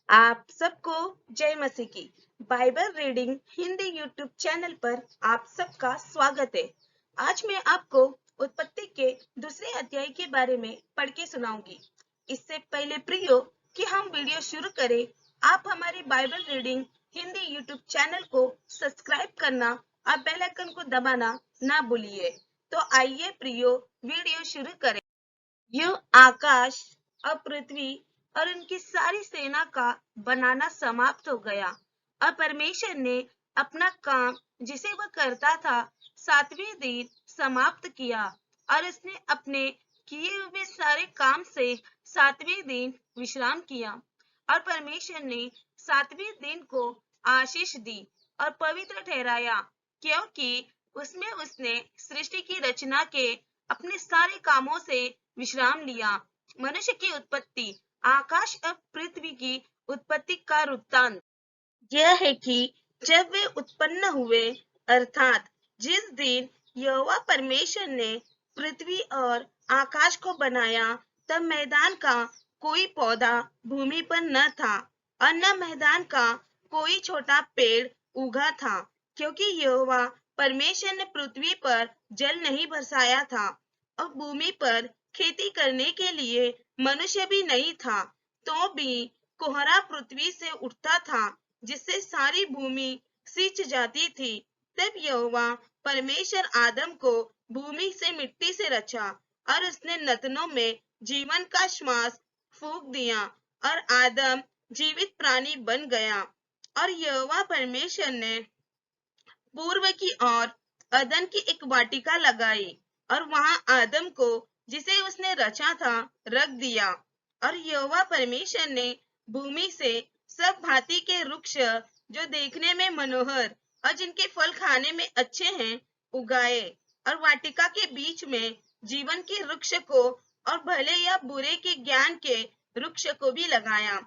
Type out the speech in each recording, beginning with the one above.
आप सबको जय मसीह की Bible reading Hindi YouTube channel पर आप सबका स्वागत है। आज मैं आपको उत्पत्ति के दूसरे अध्याय के बारे में पढ़ के सुनाऊंगी। इससे पहले प्रियो कि हम वीडियो शुरू करें, आप हमारी Bible reading Hindi YouTube channel को सब्सक्राइब करना और बेल आइकन को दबाना ना भूलिए। तो आइए प्रियो वीडियो शुरू करें। यह आकाश और पृथ्वी और उनकी सारी सेना का बनाना समाप्त हो गया और परमेश्वर ने अपना काम जिसे वह करता था 7वें दिन समाप्त किया और उसने अपने किए हुए सारे काम से 7वें दिन विश्राम किया। और परमेश्वर ने 7वें दिन को आशीष दी और पवित्र ठहराया, क्योंकि उसमें उसने सृष्टि की रचना के अपने सारे कामों से विश्राम लिया। मनुष्य की उत्पत्ति, आकाश और पृथ्वी की उत्पत्ति का वृत्तांत यह है कि जब वे उत्पन्न हुए, अर्थात जिस दिन यहोवा परमेश्वर ने पृथ्वी और आकाश को बनाया, तब मैदान का कोई पौधा भूमि पर न था और न मैदान का कोई छोटा पेड़ उगा था, क्योंकि यहोवा परमेश्वर ने पृथ्वी पर जल नहीं बरसाया था और भूमि पर खेती करने के लिए मनुष्य भी नहीं था। तो भी कोहरा पृथ्वी से उठता था, जिससे सारी भूमि सिंच जाती थी। तब यहोवा परमेश्वर आदम को भूमि से मिट्टी से रचा और उसने नथनों में जीवन का श्वास फूंक दिया और आदम जीवित प्राणी बन गया। और यहोवा परमेश्वर ने पूर्व की ओर अदन की एक वाटिका लगाई और वहां आदम को, जिसे उसने रचा था, रख दिया। और यहोवा परमेश्वर ने भूमि से सब भांति के वृक्ष जो देखने में मनोहर और जिनके फल खाने में अच्छे हैं उगाए और वाटिका के बीच में जीवन के वृक्ष को और भले या बुरे के ज्ञान के वृक्ष को भी लगाया।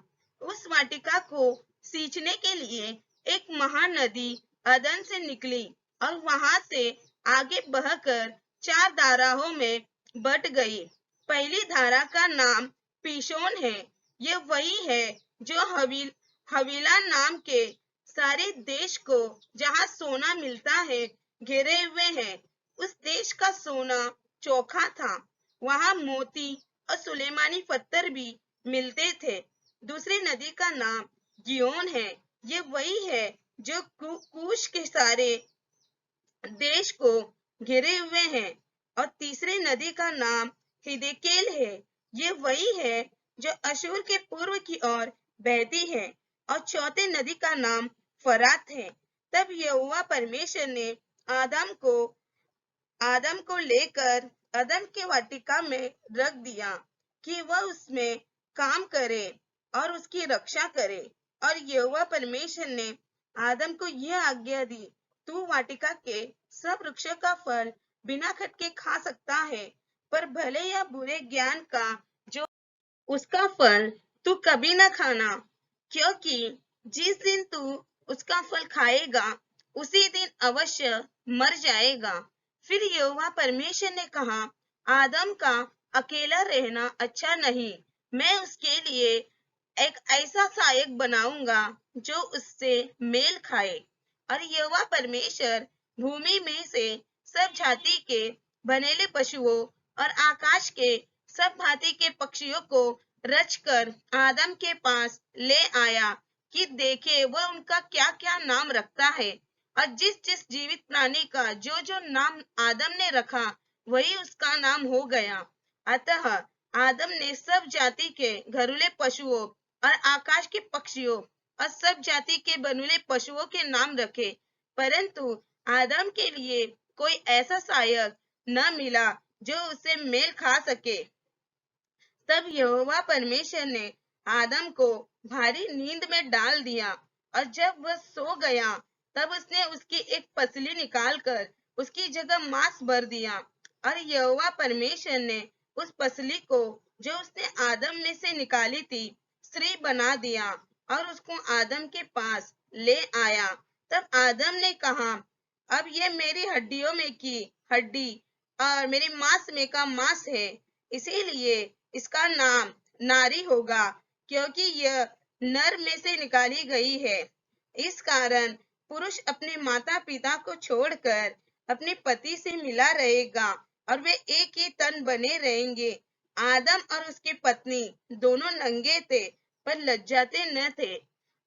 उस वाटिका को सींचने के लिए एक महानदी अदन से निकली और वहां से आगे बहकर 4 धाराओं में बट गई। पहली धारा का नाम पीशोन है। यह वही है जो हवीला नाम के सारे देश को, जहां सोना मिलता है, घेरे हुए है। उस देश का सोना चोखा था, वहां मोती और सुलेमानी पत्थर भी मिलते थे। दूसरी नदी का नाम गियोन है। ये वही है जो कूश के सारे देश को घेरे हुए हैं। और तीसरी नदी का नाम हिदेकेल है। ये वही है जो अशूर के पूर्व की ओर बहती है। और चौथी नदी का नाम फरात है। तब यहोवा परमेश्वर ने आदम को लेकर अदन के वाटिका में रख दिया कि वह उसमें काम करे और उसकी रक्षा करे। और यहोवा परमेश्वर ने आदम को यह आज्ञा दी, तू वाटिका के सब वृक्षों का फल बिना खटके खा सकता है, पर भले या बुरे ज्ञान का जो उसका फल तू कभी न खाना, क्योंकि जिस दिन तू उसका फल खाएगा, उसी दिन अवश्य मर जाएगा। फिर यहोवा परमेश्वर ने कहा, आदम का अकेला रहना अच्छा नहीं, मैं उसके लिए एक ऐसा सहायक बनाऊंगा जो उससे मेल खाए। और यहोवा परमेश्वर भूमि में से सब जाति के बनेले पशुओं और आकाश के सब भांति के पक्षियों को रचकर आदम के पास ले आया कि देखे वह उनका क्या क्या नाम रखता है। और जिस जिस जीवित प्राणी का जो जो नाम आदम ने रखा, वही उसका नाम हो गया। अतः आदम ने सब जाति के घरेलू पशुओं और आकाश के पक्षियों और सब जाति के बनूले पशुओं के नाम रखे, परंतु आदम के लिए कोई ऐसा सहायक न मिला जो उसे मेल खा सके। तब यहोवा परमेश्वर ने आदम को भारी नींद में डाल दिया और जब वह सो गया, तब उसने उसकी एक पसली निकालकर उसकी जगह मांस भर दिया। और यहोवा परमेश्वर ने उस पसली को, जो उसने आदम में से निकाली थी, स्त्री बना दिया और उसको आदम के पास ले आया। तब आदम ने कहा, अब ये मेरी हड्डियों में की हड्डी और मेरे मांस में का मांस है, इसीलिए इसका नाम नारी होगा, क्योंकि यह नर में से निकाली गई है। इस कारण पुरुष अपने माता पिता को छोड़कर अपने पति से मिला रहेगा और वे एक ही तन बने रहेंगे। आदम और उसकी पत्नी दोनों नंगे थे पर लज्जाते न थे।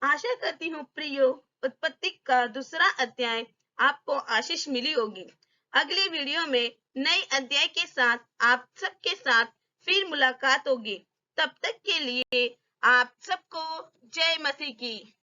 आशा करती हूँ प्रियो, उत्पत्ति का दूसरा अध्याय आपको आशीष मिली होगी। अगली वीडियो में नए अध्याय के साथ आप सबके साथ फिर मुलाकात होगी। तब तक के लिए आप सबको जय मसीह की।